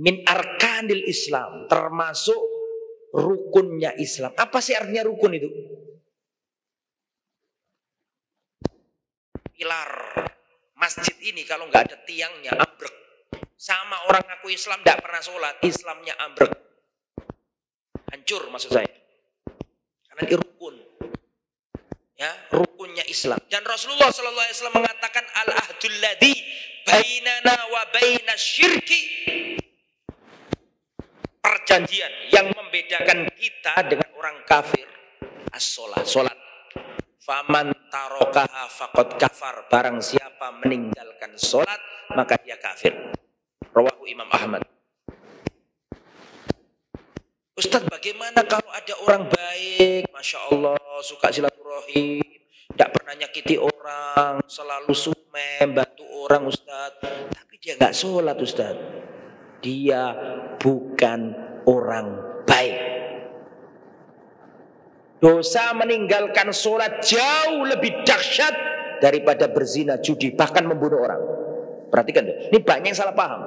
min arkanil Islam, termasuk rukunnya Islam. Apa sih artinya rukun itu? Pilar masjid ini kalau nggak ada tiangnya ambruk. Sama orang ngaku Islam nggak pernah sholat, Islamnya ambruk, hancur maksud saya. Karena ini rukun, ya, rukunnya Islam. Dan Rasulullah SAW mengatakan al-ahdul ladzi bainana wa bainas syirki, perjanjian yang membedakan kita dengan orang kafir, as-sholat, sholat. Faman tarokaha faqad kafar, barang siapa meninggalkan sholat maka dia kafir. Rawahu Imam Ahmad. Ustadz, bagaimana kalau ada orang baik, Masya Allah, suka silaturahim, tidak pernah nyakiti orang, selalu sumem, bantu orang Ustadz, tapi dia nggak sholat Ustadz. Dia bukan orang baik. Dosa meninggalkan sholat jauh lebih dahsyat daripada berzina, judi, bahkan membunuh orang. Perhatikan, ini banyak yang salah paham.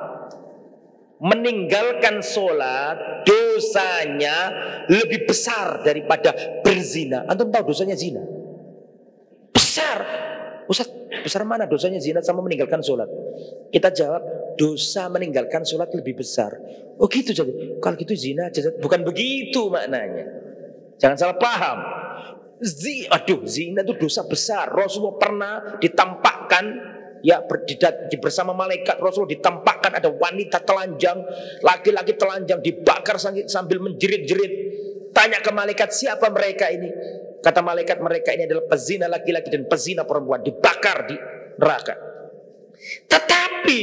Meninggalkan sholat dosanya lebih besar daripada berzina. Antum tahu dosanya zina? Besar. Ustaz, besar mana dosanya zina sama meninggalkan sholat? Kita jawab, dosa meninggalkan sholat lebih besar. Oh gitu jadi. Kalau gitu zina, bukan begitu maknanya. Jangan salah paham. Zina itu dosa besar. Rasulullah pernah ditampakkan, ya, bersama malaikat Rasulullah ditampakkan ada wanita telanjang, laki-laki telanjang dibakar sambil menjerit-jerit. Tanya ke malaikat, siapa mereka ini? Kata malaikat, mereka ini adalah pezina laki-laki dan pezina perempuan, dibakar di neraka. Tetapi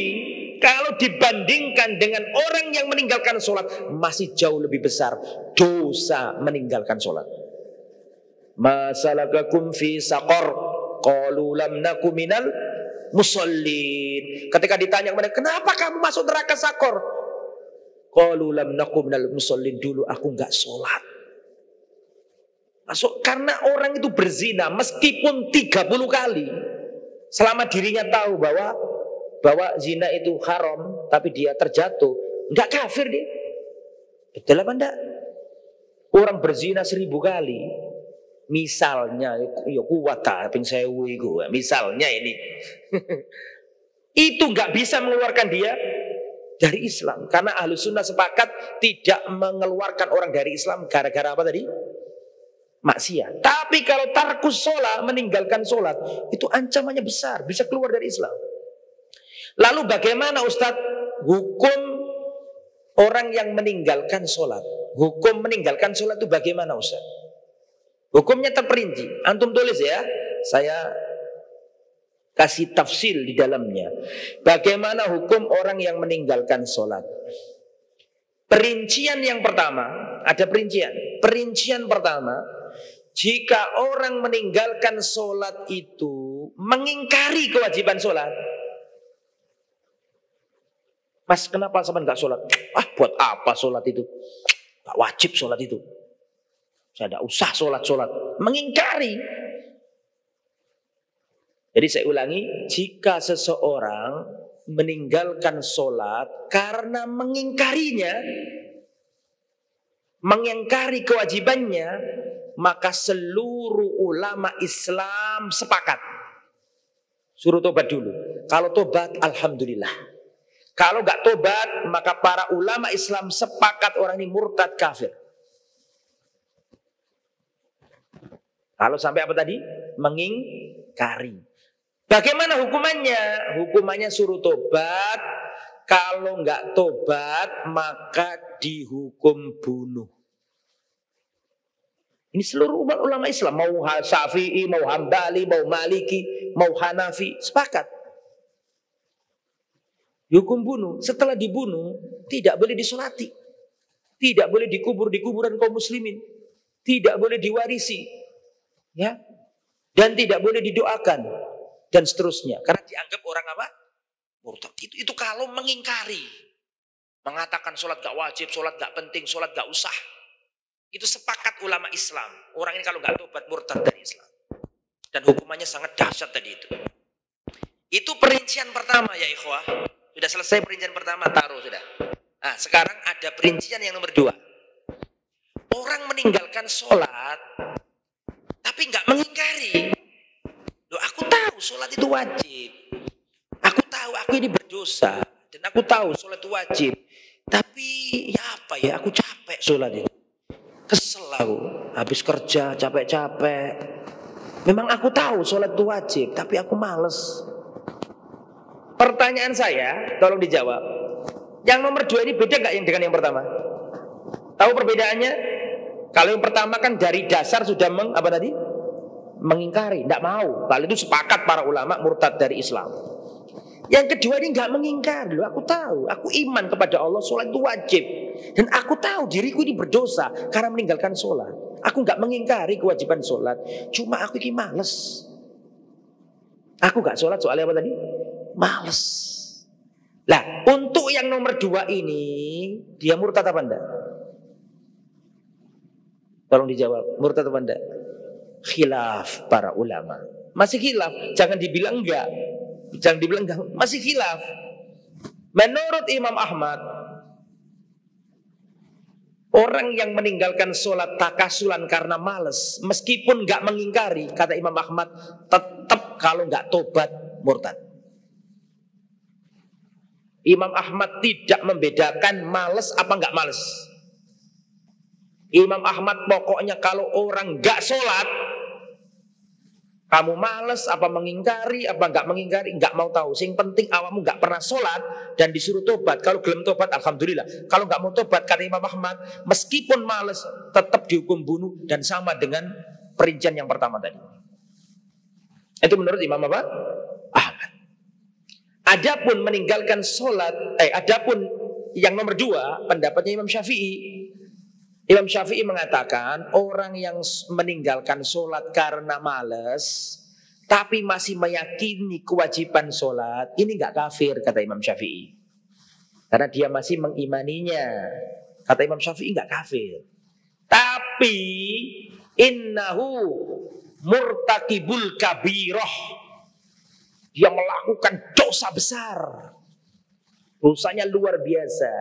kalau dibandingkan dengan orang yang meninggalkan sholat, masih jauh lebih besar dosa meninggalkan sholat. Masalakakum fi saqar qalu lam naku minal musallin. Ketika ditanya kepada, kenapa kamu masuk neraka sakor? Qalu lam naku minal musallin, dulu aku enggak sholat. Masuk karena orang itu berzina meskipun 30 kali, selama dirinya tahu bahwa zina itu haram, tapi dia terjatuh, enggak kafir dia. Betul apa enggak? Orang berzina 1000 kali, misalnya, ya kuat ping sewu iku, misalnya ini, itu enggak bisa mengeluarkan dia dari Islam. Karena Ahlus Sunnah sepakat tidak mengeluarkan orang dari Islam gara-gara apa tadi? Maksiat. Tapi kalau tarkus sholat, meninggalkan sholat, itu ancamannya besar, bisa keluar dari Islam. Lalu bagaimana Ustadz hukum orang yang meninggalkan sholat? Hukum meninggalkan sholat itu bagaimana Ustadz? Hukumnya terperinci. Antum tulis ya, saya kasih tafsil di dalamnya. Bagaimana hukum orang yang meninggalkan sholat? Perincian yang pertama, ada perincian. Perincian pertama, jika orang meninggalkan sholat itu mengingkari kewajiban sholat. Mas, kenapa sampean nggak sholat? Buat apa sholat itu? Nggak wajib sholat itu. Saya tidak usah sholat. Mengingkari. Jadi saya ulangi, jika seseorang meninggalkan sholat karena mengingkarinya, mengingkari kewajibannya, maka seluruh ulama Islam sepakat suruh tobat dulu. Kalau tobat, alhamdulillah. Kalau nggak tobat, maka para ulama Islam sepakat orang ini murtad kafir. Kalau sampai apa tadi? Mengingkari. Bagaimana hukumannya? Hukumannya suruh tobat. Kalau nggak tobat, maka dihukum bunuh. Ini seluruh ulama Islam, mau Syafi'i, mau Hambali, mau Maliki, mau Hanafi, sepakat. Dihukum bunuh. Setelah dibunuh, tidak boleh disolati, tidak boleh dikubur di kuburan kaum muslimin, tidak boleh diwarisi, ya, dan tidak boleh didoakan, dan seterusnya. Karena dianggap orang apa? Murtad. Itu kalau mengingkari, mengatakan sholat gak wajib, sholat gak penting, sholat gak usah. Itu sepakat ulama Islam. Orang ini kalau gak tobat murtad dari Islam. Dan hukumannya sangat dahsyat tadi itu. Itu perincian pertama ya ikhwah. Sudah selesai perincian pertama, taruh sudah. Nah, sekarang ada perincian yang nomor 2. Orang meninggalkan sholat, tapi nggak mengingkari. Loh, aku tahu sholat itu wajib. Aku tahu aku ini berdosa. Dan aku tahu sholat itu wajib. Tapi ya apa ya, aku capek sholat itu. Kesel aku, habis kerja capek-capek. Memang aku tahu sholat itu wajib, tapi aku males. Pertanyaan saya, tolong dijawab. Yang nomor 2 ini beda nggak yang dengan yang pertama? Tahu perbedaannya? Kalau yang pertama kan dari dasar sudah mengingkari, tidak mau. Kalau itu sepakat para ulama murtad dari Islam. Yang kedua ini nggak mengingkari. Loh, aku tahu, aku iman kepada Allah, sholat itu wajib. Dan aku tahu diriku ini berdosa karena meninggalkan sholat. Aku nggak mengingkari kewajiban sholat. Cuma aku ini males. Aku nggak sholat soalnya apa tadi? Males. Lah, untuk yang nomor 2 ini, dia murtad apa enggak? Tolong dijawab, murtad apa enggak? Khilaf para ulama. Masih khilaf, jangan dibilang enggak. Jangan dibilang enggak, masih khilaf. Menurut Imam Ahmad, orang yang meninggalkan sholat takasulan karena males, meskipun enggak mengingkari, kata Imam Ahmad, tetap kalau enggak tobat, murtad. Imam Ahmad tidak membedakan males apa enggak males. Imam Ahmad pokoknya kalau orang enggak sholat, kamu males apa mengingkari apa enggak mengingkari, enggak mau tahu. Sing penting awakmu enggak pernah sholat dan disuruh tobat. Kalau gelem tobat, alhamdulillah. Kalau enggak mau tobat, kata Imam Ahmad, meskipun males tetap dihukum bunuh dan sama dengan perincian yang pertama tadi. Itu menurut Imam apa? Ahmad. Adapun meninggalkan sholat, adapun yang nomor 2 pendapatnya Imam Syafi'i. Imam Syafi'i mengatakan orang yang meninggalkan sholat karena malas, tapi masih meyakini kewajiban sholat, ini nggak kafir kata Imam Syafi'i. Karena dia masih mengimaninya. Kata Imam Syafi'i nggak kafir. Tapi innahu murtakibul kabirah. Dia melakukan dosa besar. Dosanya luar biasa.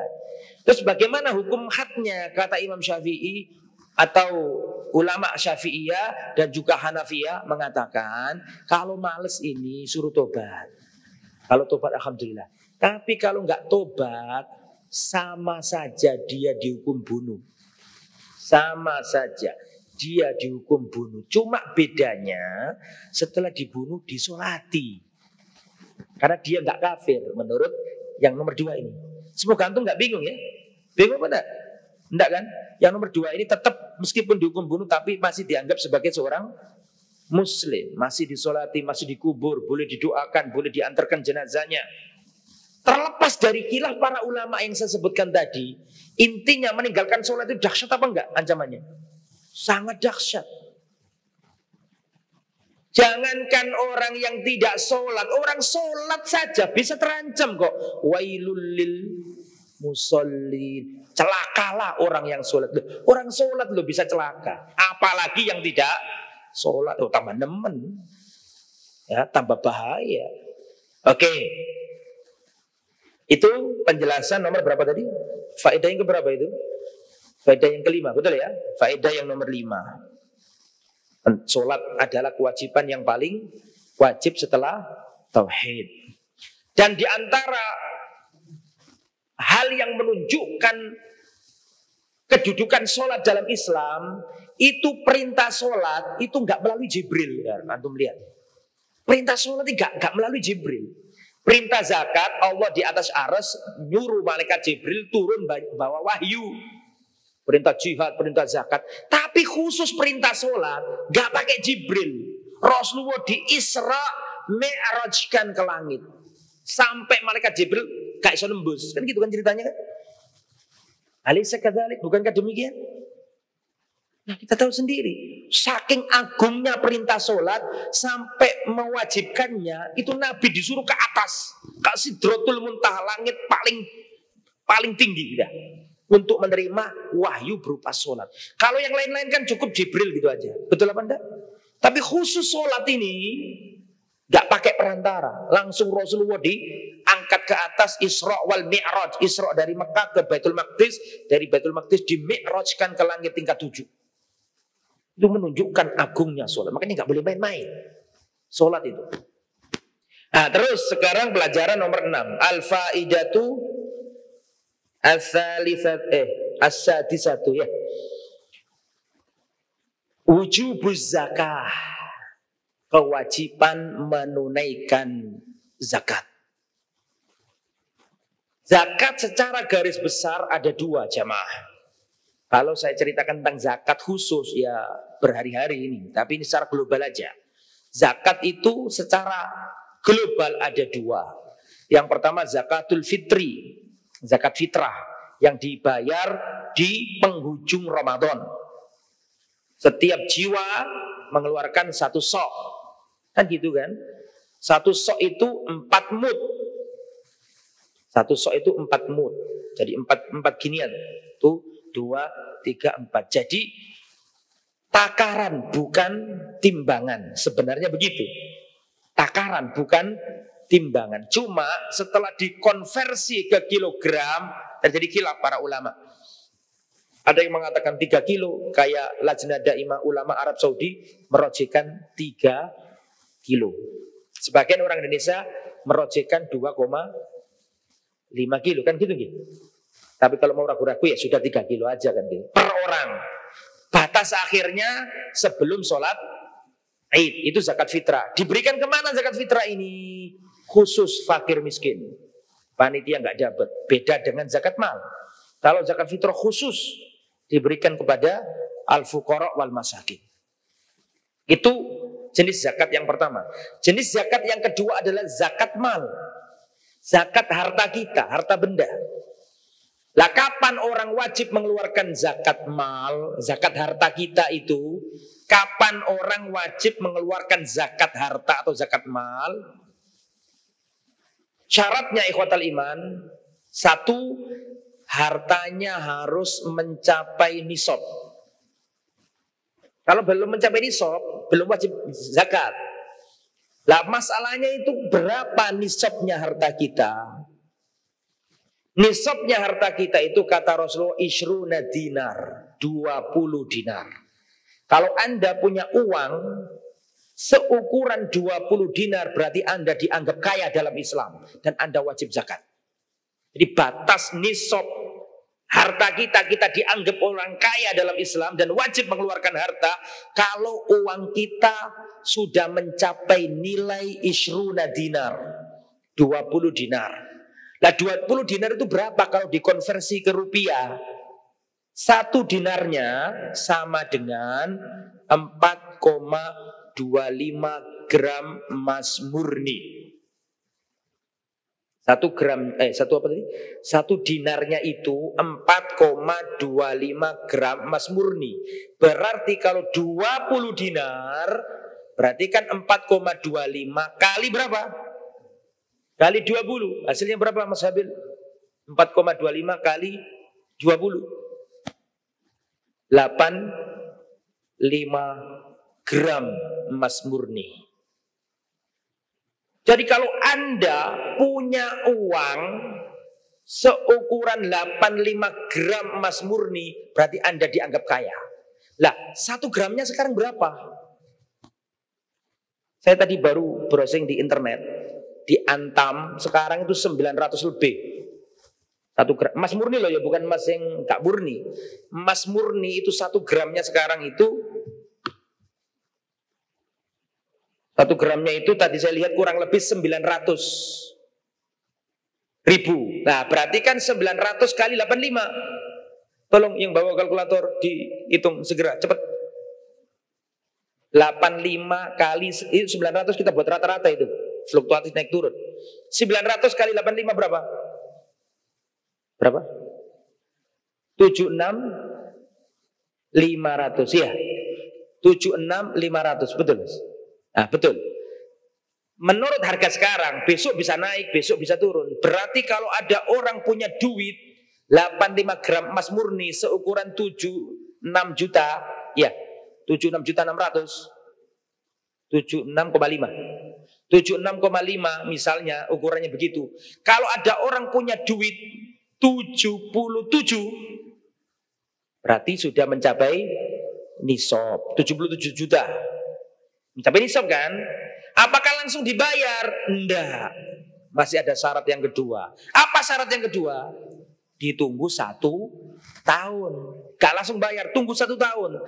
Terus bagaimana hukum hadnya? Kata Imam Syafi'i atau ulama Syafi'iyah dan juga Hanafiyah mengatakan kalau males ini suruh tobat. Kalau tobat alhamdulillah. Tapi kalau nggak tobat sama saja dia dihukum bunuh. Sama saja dia dihukum bunuh. Cuma bedanya setelah dibunuh disolati. Karena dia nggak kafir menurut yang nomor 2 ini. Semoga antum nggak bingung ya. Bingung apa enggak? Enggak kan? Yang nomor 2 ini tetap meskipun dihukum bunuh tapi masih dianggap sebagai seorang muslim. Masih disolati, masih dikubur, boleh didoakan, boleh diantarkan jenazahnya. Terlepas dari khilaf para ulama yang saya sebutkan tadi, intinya meninggalkan sholat itu dahsyat apa enggak ancamannya? Sangat dahsyat. Jangankan orang yang tidak sholat, orang sholat saja bisa terancam kok. Wailul lil musallin. Celakalah orang yang sholat. Orang sholat lo bisa celaka. Apalagi yang tidak sholat. Oh, tambah nemen. Ya, tambah bahaya. Oke. Itu penjelasan nomor berapa tadi? Faedah yang keberapa itu? Faedah yang kelima, betul ya? Faedah yang nomor 5. Sholat adalah kewajiban yang paling wajib setelah tauhid. Dan di antara hal yang menunjukkan kedudukan sholat dalam Islam, itu perintah sholat itu nggak melalui Jibril. Ya, antum lihat. Perintah sholat itu nggak melalui Jibril. Perintah zakat Allah di atas arsy nyuruh malaikat Jibril turun bawa wahyu. Perintah jihad, perintah zakat. Tapi khusus perintah sholat gak pakai Jibril. Rasulullah di Isra Mi'rajkan ke langit. Sampai malaikat Jibril gak bisa nembus. Kan gitu kan ceritanya kan? Alaysa kadzalik, bukankah demikian? Nah kita tahu sendiri. Saking agungnya perintah sholat sampai mewajibkannya, itu Nabi disuruh ke atas. Ke Sidratul Muntaha, langit paling tinggi. Gitu. Untuk menerima wahyu berupa sholat. Kalau yang lain-lain kan cukup Jibril gitu aja. Betul apa enggak? Tapi khusus sholat ini gak pakai perantara. Langsung Rasulullah diangkat ke atas Isra wal Mi'raj. Isra dari Mekah ke Baitul Maqdis. Dari Baitul Maqdis di Mi'rajkan ke langit tingkat 7. Itu menunjukkan agungnya sholat. Makanya gak boleh main-main sholat itu. Nah terus sekarang pelajaran nomor 6. Al-faidatu as-sadisatu ya. Wujubuz zakah. Kewajiban menunaikan zakat. Zakat secara garis besar ada 2 jamaah. Kalau saya ceritakan tentang zakat khusus ya berhari-hari ini. Tapi ini secara global aja. Zakat itu secara global ada 2. Yang pertama zakatul fitri. Zakat fitrah yang dibayar di penghujung Ramadan. Setiap jiwa mengeluarkan 1 sok. Kan gitu kan? 1 sok itu 4 mud. 1 sok itu 4 mud. Jadi 4 ginian. Tuh 2, 3, 4. Jadi takaran bukan timbangan. Sebenarnya begitu. Takaran bukan timbangan. Cuma setelah dikonversi ke kilogram terjadi khilaf para ulama. Ada yang mengatakan 3 kilo, kayak Lajnah Daimah Ulama Arab Saudi merojekkan 3 kilo. Sebagian orang Indonesia merojekkan 2,5 kilo kan gitu gitu. Tapi kalau mau ragu-ragu ya sudah 3 kilo aja kan gitu. Per orang. Batas akhirnya sebelum sholat Id itu zakat fitrah. Diberikan kemana zakat fitrah ini? Khusus fakir miskin. Panitia nggak dapat. Beda dengan zakat mal. Kalau zakat fitrah khusus diberikan kepada al-fuqara wal masakin. Itu jenis zakat yang pertama. Jenis zakat yang kedua adalah zakat mal. Zakat harta kita, harta benda. Lah kapan orang wajib mengeluarkan zakat mal, zakat harta kita itu? Kapan orang wajib mengeluarkan zakat harta atau zakat mal? Syaratnya ikhwatal iman, satu, hartanya harus mencapai nisab. Kalau belum mencapai nisab, belum wajib zakat. Lah masalahnya itu berapa nisabnya harta kita? Nisabnya harta kita itu kata Rasulullah ishruna dinar, 20 dinar. Kalau Anda punya uang seukuran 20 dinar berarti Anda dianggap kaya dalam Islam dan Anda wajib zakat. Jadi batas nisab harta kita dianggap orang kaya dalam Islam dan wajib mengeluarkan harta kalau uang kita sudah mencapai nilai ishruna dinar, 20 dinar. Nah 20 dinar itu berapa kalau dikonversi ke rupiah? Satu dinarnya sama dengan 4,25 gram emas murni. Satu dinarnya itu 4,25 gram emas murni. Berarti kalau 20 dinar berarti kan 4,25 kali berapa? Kali 20, hasilnya berapa Mas Habil? 4,25 kali 20. 85 gram emas murni. Jadi kalau Anda punya uang seukuran 85 gram emas murni, berarti Anda dianggap kaya. Lah, 1 gramnya sekarang berapa? Saya tadi baru browsing di internet. Di Antam sekarang itu 900 lebih. 1 gram emas murni loh ya, bukan emas yang gak murni. Emas murni itu 1 gramnya sekarang itu 1 gramnya itu tadi saya lihat kurang lebih 900.000. Nah berarti kan 900 kali 85. Tolong yang bawa kalkulator dihitung segera cepat. 85 kali itu 900 kita buat rata-rata itu. Fluktuatif naik turun. 900 kali 85 berapa? Berapa? 76.500 ya. 76.500 betul. Nah, betul. Menurut harga sekarang, besok bisa naik, besok bisa turun. Berarti kalau ada orang punya duit 85 gram emas murni seukuran 76 juta, ya, 76.600.000. 76,5 misalnya ukurannya begitu. Kalau ada orang punya duit 77 berarti sudah mencapai nisab 77 juta. Mencapai nisab kan? Apakah langsung dibayar? Enggak. Masih ada syarat yang kedua. Apa syarat yang kedua? Ditunggu 1 tahun. Gak langsung bayar, tunggu 1 tahun.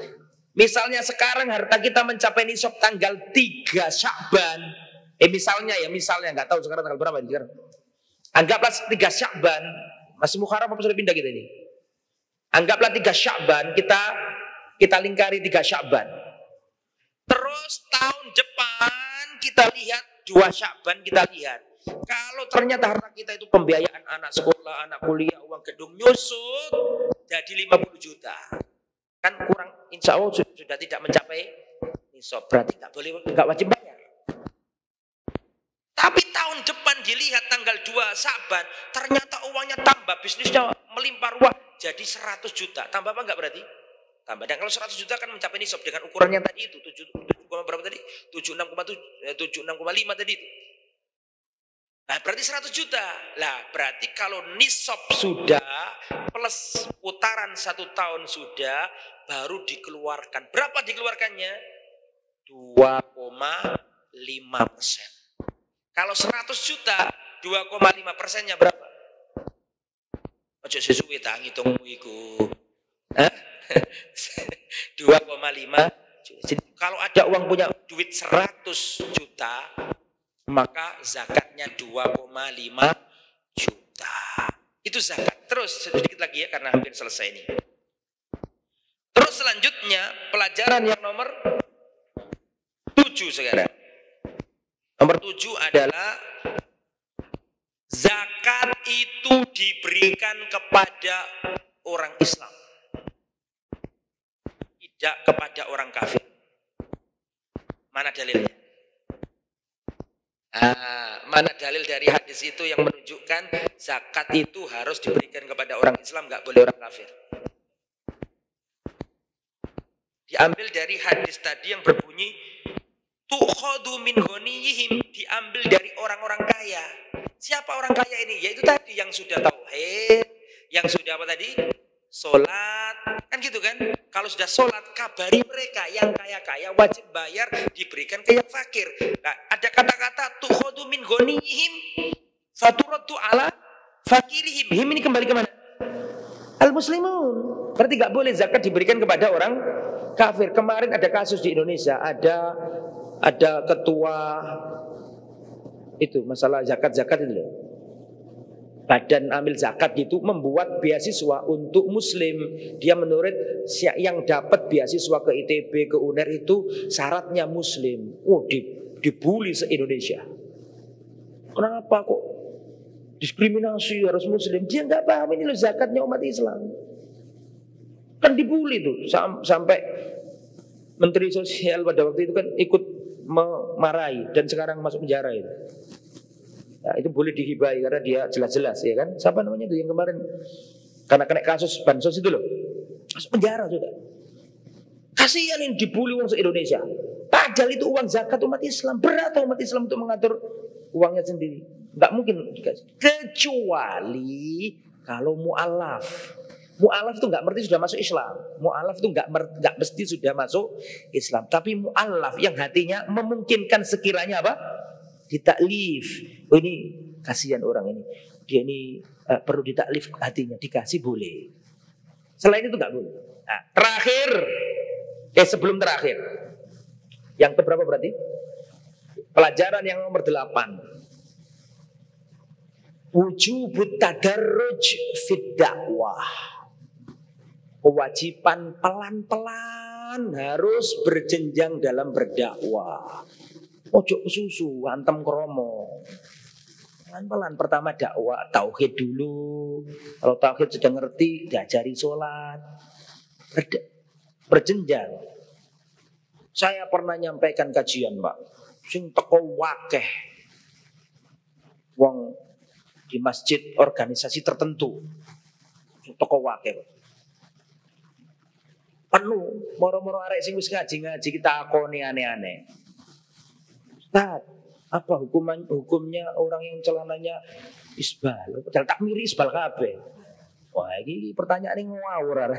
Misalnya sekarang harta kita mencapai nisab tanggal 3 Sya'ban. Misalnya nggak tahu sekarang tanggal berapa ini sekarang. Anggaplah 3 Sya'ban, masih Muharram apa sudah pindah kita ini? Anggaplah 3 Sya'ban, kita lingkari 3 Sya'ban. Terus tahun depan kita lihat 2 Sya'ban kita lihat. Kalau ternyata harta kita itu pembiayaan anak sekolah, anak kuliah, uang gedung nyusut jadi 50 juta. Kan kurang, insya Allah sudah tidak mencapai nisab, berarti nggak wajib bayar. Tapi tahun depan dilihat tanggal 2 Sya'ban, ternyata uangnya tambah, bisnisnya melimpah ruah jadi 100 juta. Tambah apa enggak berarti? Tambah. Dan kalau 100 juta kan mencapai nisab dengan ukurannya tadi itu 7 berapa tadi? 76,5 tadi itu. Nah, berarti 100 juta. Lah, berarti kalau nisab sudah plus putaran 1 tahun sudah baru dikeluarkan. Berapa dikeluarkannya? 2,5%. Kalau 100 juta, 2,5%-nya berapa? Ojo sesuai tak ngitungmu iku. 2,5 juta. Jadi kalau ada uang punya duit 100 juta, maka zakatnya 2,5 juta. Itu zakat. Terus sedikit lagi ya karena hampir selesai ini. Terus selanjutnya pelajaran yang nomor 7 sekarang. Nomor 7 adalah Zakat itu diberikan kepada orang Islam, tidak kepada orang kafir. Mana dalilnya? Mana dalil dari hadis itu yang menunjukkan zakat itu harus diberikan kepada orang Islam, nggak boleh orang kafir? Diambil dari hadis tadi yang berbunyi tukhadu min ghaniyihim, diambil dari orang-orang kaya. Siapa orang kaya ini? Yaitu tadi yang sudah tauhid, yang sudah apa tadi? Sholat, kan gitu kan? Kalau sudah sholat, kabari mereka yang kaya-kaya wajib bayar, diberikan ke yang fakir. Nah, ada kata-kata tukhadu min ghaniyihim faturaddu ala fakirihim. Him ini kembali ke mana? Al-muslimun. Berarti gak boleh zakat diberikan kepada orang kafir. Kemarin ada kasus di Indonesia, ada ketua itu masalah zakat itu loh. Badan amil zakat itu membuat beasiswa untuk muslim. Dia menurut yang dapat beasiswa ke ITB, ke UNER itu syaratnya muslim. Oh, dibully se-Indonesia. Kenapa kok diskriminasi harus muslim? Dia nggak paham ini loh zakatnya umat Islam. Kan dibully tuh sampai Menteri Sosial pada waktu itu kan ikut memarahi dan sekarang masuk penjara itu. Nah, itu boleh dihibai karena dia jelas-jelas ya kan. Siapa namanya itu yang kemarin karena kena kasus bansos itu loh, masuk penjara juga. Kasihan yang dibully orang se-Indonesia. Padahal itu uang zakat umat Islam. Berat umat Islam untuk mengatur uangnya sendiri. Nggak mungkin dikasih. Kecuali kalau mu'alaf. Mu'alaf itu nggak mesti sudah masuk Islam. Mu'alaf itu nggak mesti sudah masuk Islam. Tapi mu'alaf yang hatinya memungkinkan sekiranya apa? Ditaklif. Oh, ini kasihan orang ini. Dia ini perlu ditaklif hatinya. Dikasih boleh. Selain itu nggak boleh. Nah, terakhir. Sebelum terakhir. Yang keberapa berarti? Pelajaran yang nomor 8. Wujubut tadarruj fid dakwah. Kewajiban pelan-pelan harus berjenjang dalam berdakwah. Ojo kesusu, antem kromo. Pelan-pelan, pertama dakwah, tauhid dulu. Kalau tauhid sudah ngerti, diajari sholat. Berjenjang. Saya pernah nyampaikan kajian, Pak. Sing teko wakeh. Wong di masjid organisasi tertentu. Sing teko wakeh. Penuh, moro-moro arek sing wis ngaji-ngaji kita akoni aneh-aneh. Ustaz, apa hukumnya orang yang celananya isbal? Padahal tak miri isbal kabeh. Wah, ini pertanyaan yang ngawur.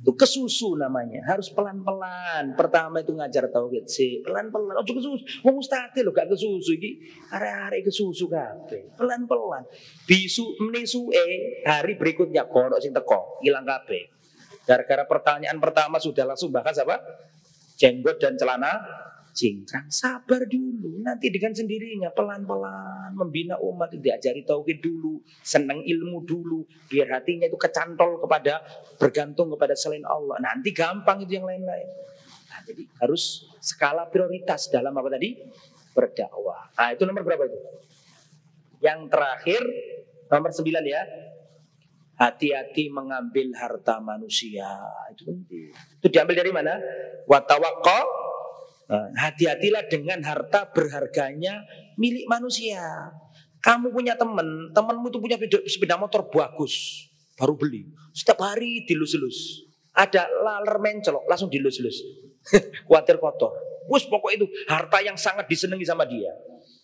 Itu kesusu namanya. Harus pelan-pelan. Pertama itu ngajar tauhid sih, pelan-pelan. Ojo kesusu. Wong ustaz lho gak kesusu iki. Arek-arek kesusu kabeh. Pelan-pelan. Bisu menisuke hari berikutnya kono sing teko, ilang kabeh. Gara-gara pertanyaan pertama sudah langsung bahas apa? Jenggot dan celana cingkrang. Sabar dulu, nanti dengan sendirinya pelan-pelan membina umat, diajari tauhid dulu, senang ilmu dulu, biar hatinya itu kecantol kepada bergantung kepada selain Allah. Nanti gampang itu yang lain-lain. Nah, jadi harus skala prioritas dalam apa tadi? Berdakwah. Nah, itu nomor berapa itu? Yang terakhir nomor 9 ya. Hati-hati mengambil harta manusia. Itu penting. Itu diambil dari mana? Wa tawaqqal. Hati-hatilah dengan harta berharganya milik manusia. Kamu punya temanmu itu punya sepeda motor bagus, baru beli. Setiap hari dilus-lus. Ada laler mencolok, langsung dilus-lus. Khawatir kotor. Wus pokok itu harta yang sangat disenangi sama dia.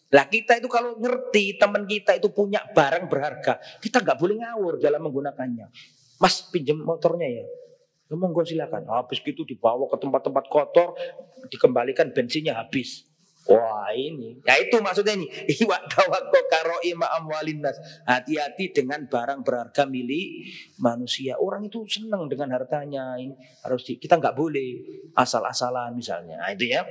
Lah kita itu kalau ngerti teman kita itu punya barang berharga, kita nggak boleh ngawur dalam menggunakannya. Mas pinjam motornya ya. Monggo silakan. Habis gitu dibawa ke tempat-tempat kotor, dikembalikan bensinnya habis. Wah ini, ya itu maksudnya ini. Iwa tawakkul karo ima amwalin nas. Hati-hati dengan barang berharga milik manusia. Orang itu senang dengan hartanya. Ini harus kita nggak boleh asal-asalan misalnya. Nah, itu ya.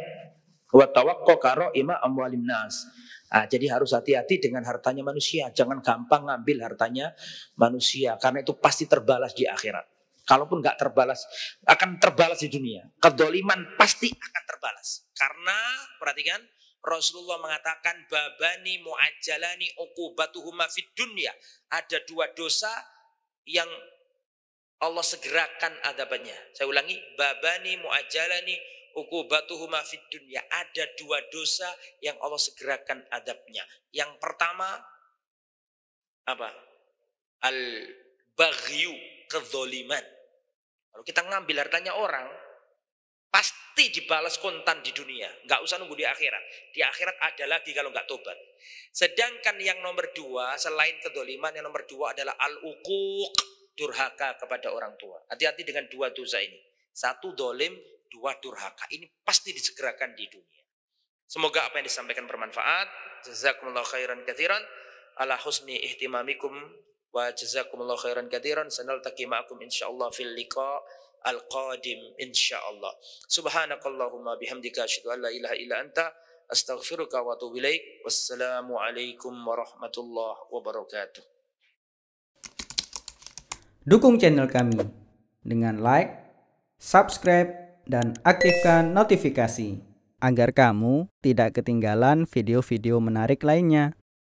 Wa tawakkul karo ima amwalin nas. Nah, jadi harus hati-hati dengan hartanya manusia. Jangan gampang ngambil hartanya manusia, karena itu pasti terbalas di akhirat. Kalaupun nggak terbalas, akan terbalas di dunia. Kedoliman pasti akan terbalas. Karena perhatikan, Rasulullah mengatakan babani muajjalani uqubatuhuma fid dunya. Ada dua dosa yang Allah segerakan adabannya. Saya ulangi, babani muajjalani uqubatuhuma fid dunya. Ada dua dosa yang Allah segerakan adabnya. Yang pertama apa? Al-baghyu, kezaliman. Kalau kita ngambil hartanya orang, pasti dibalas kontan di dunia. Nggak usah nunggu di akhirat. Di akhirat ada lagi kalau nggak tobat. Sedangkan yang nomor dua, selain kezaliman, yang nomor dua adalah al-uquq, durhaka kepada orang tua. Hati-hati dengan dua dosa ini. Satu dolim, dua durhaka. Ini pasti disegerakan di dunia. Semoga apa yang disampaikan bermanfaat. Jazakumullah khairan katsiran ala husni ihtimamikum wa jazakumullah khairan katsiran. Sanaltaqi ma'akum insyaallah fil liqa al-qadim insyaallah. Subhanakallahumma bihamdika asyhadu an la ilaha illa anta astaghfiruka wa atubu ilaik. Wassalamu alaikum warahmatullahi wabarakatuh. Dukung channel kami dengan like, subscribe, dan aktifkan notifikasi agar kamu tidak ketinggalan video-video menarik lainnya.